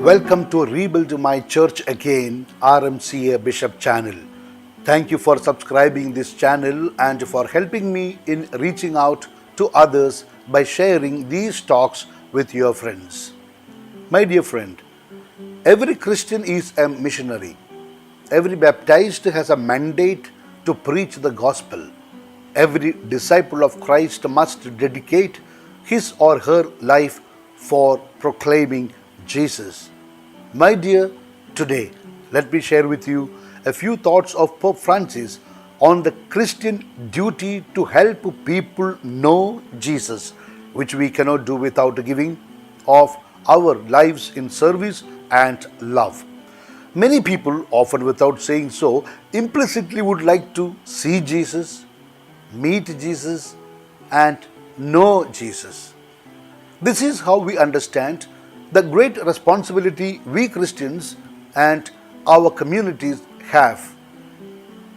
Welcome to Rebuild My Church Again RMCA Bishop channel. Thank you for subscribing this channel and for helping me in reaching out to others by sharing these talks with your friends. My dear friend, every Christian is a missionary. Every baptized has a mandate to preach the gospel. Every disciple of Christ must dedicate his or her life for proclaiming Jesus. My dear, today let me share with you a few thoughts of Pope Francis on the Christian duty to help people know Jesus, which we cannot do without giving of our lives in service and love. Many people, often without saying so, implicitly would like to see Jesus, meet Jesus, and know Jesus. This is how we understand the great responsibility we Christians and our communities have.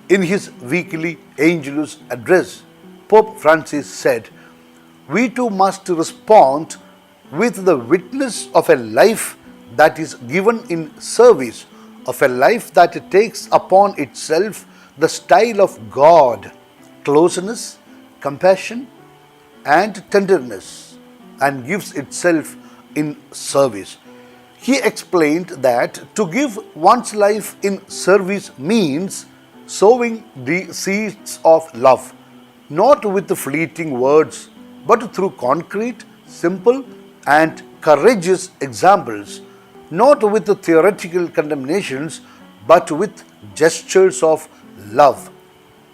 In his weekly Angelus address, Pope Francis said, "We too must respond with the witness of a life that is given in service, of a life that takes upon itself the style of God, closeness, compassion, and tenderness, and gives itself in service." He explained that to give one's life in service means sowing the seeds of love, not with fleeting words, but through concrete, simple, and courageous examples, not with theoretical condemnations, but with gestures of love.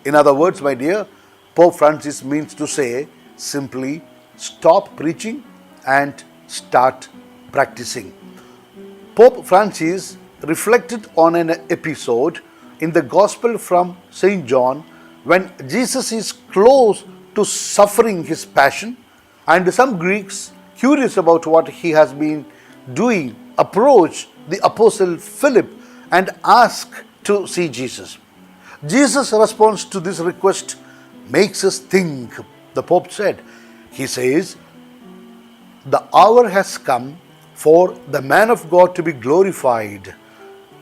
In other words, my dear, Pope Francis means to say simply, stop preaching and start practicing. Pope Francis reflected on an episode in the Gospel from St. John when Jesus is close to suffering his passion, and some Greeks, curious about what he has been doing, approach the Apostle Philip and ask to see Jesus. Jesus' response to this request makes us think, the Pope said. He says, "The hour has come for the man of God to be glorified.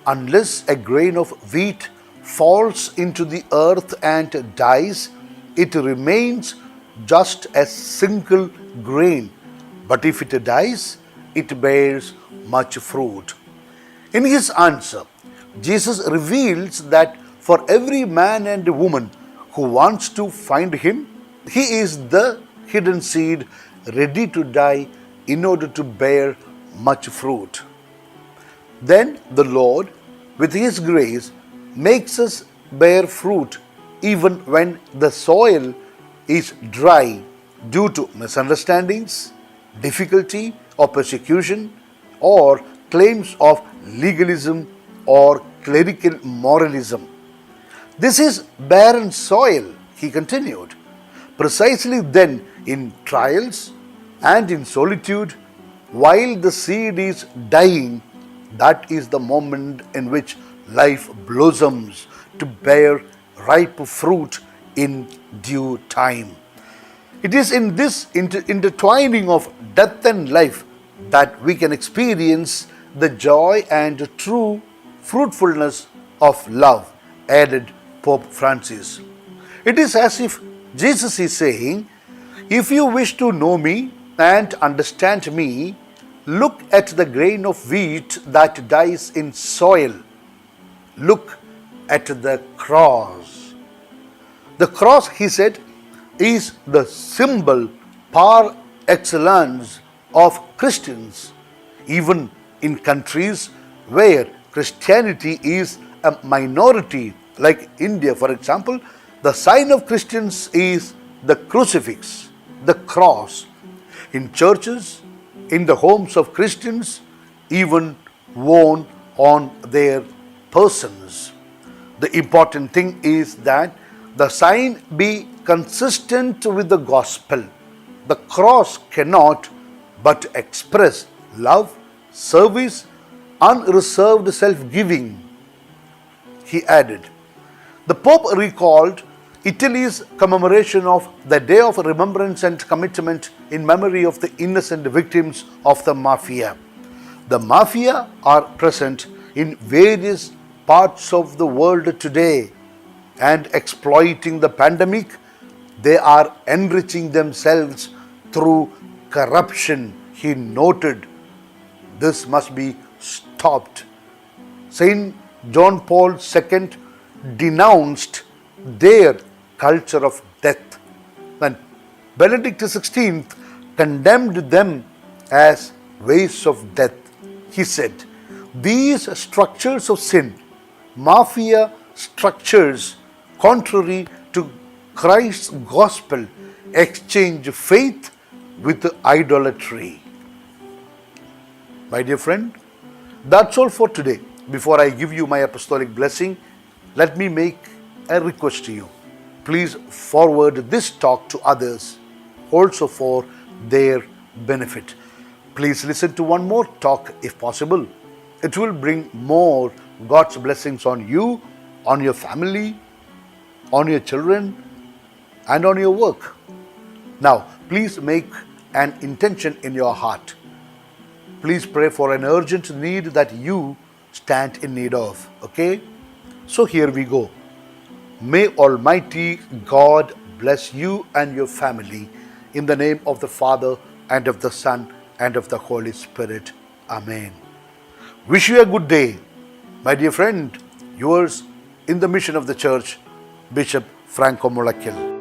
Unless a grain of wheat falls into the earth and dies, it remains just a single grain. But if it dies, it bears much fruit." In his answer, Jesus reveals that for every man and woman who wants to find him, he is the hidden seed ready to die in order to bear much fruit. Then the Lord, with his grace, makes us bear fruit even when the soil is dry due to misunderstandings, difficulty or persecution, or claims of legalism or clerical moralism. "This is barren soil," he continued. Precisely then, in trials and in solitude, while the seed is dying, that is the moment in which life blossoms to bear ripe fruit in due time. It is in this intertwining of death and life that we can experience the joy and true fruitfulness of love, added Pope Francis. It is as if Jesus is saying, "If you wish to know me and understand me, look at the grain of wheat that dies in soil. Look at the cross." The cross, he said, is the symbol par excellence of Christians, even in countries where Christianity is a minority, like India, for example. The sign of Christians is the crucifix, the cross. In churches, in the homes of Christians, even worn on their persons. The important thing is that the sign be consistent with the gospel. The cross cannot but express love, service, unreserved self-giving, he added. The Pope recalled Italy's commemoration of the Day of Remembrance and Commitment in memory of the innocent victims of the Mafia. The mafia are present in various parts of the world today and exploiting the pandemic. They are enriching themselves through corruption. He noted this must be stopped. Saint John Paul II denounced their culture of death, and Benedict XVI condemned them as ways of death. He said, these structures of sin, mafia structures contrary to Christ's gospel, exchange faith with idolatry. My dear friend, that's all for today. Before I give you my apostolic blessing, let me make a request to you. Please forward this talk to others, also for their benefit. Please listen to one more talk if possible. It will bring more God's blessings on you, on your family, on your children, and on your work. Now, please make an intention in your heart. Please pray for an urgent need that you stand in need of. Okay? So here we go. May Almighty God bless you and your family in the name of the Father and of the Son and of the Holy Spirit. Amen. Wish you a good day. My dear friend, yours in the mission of the church, Bishop Franco Mullakkil.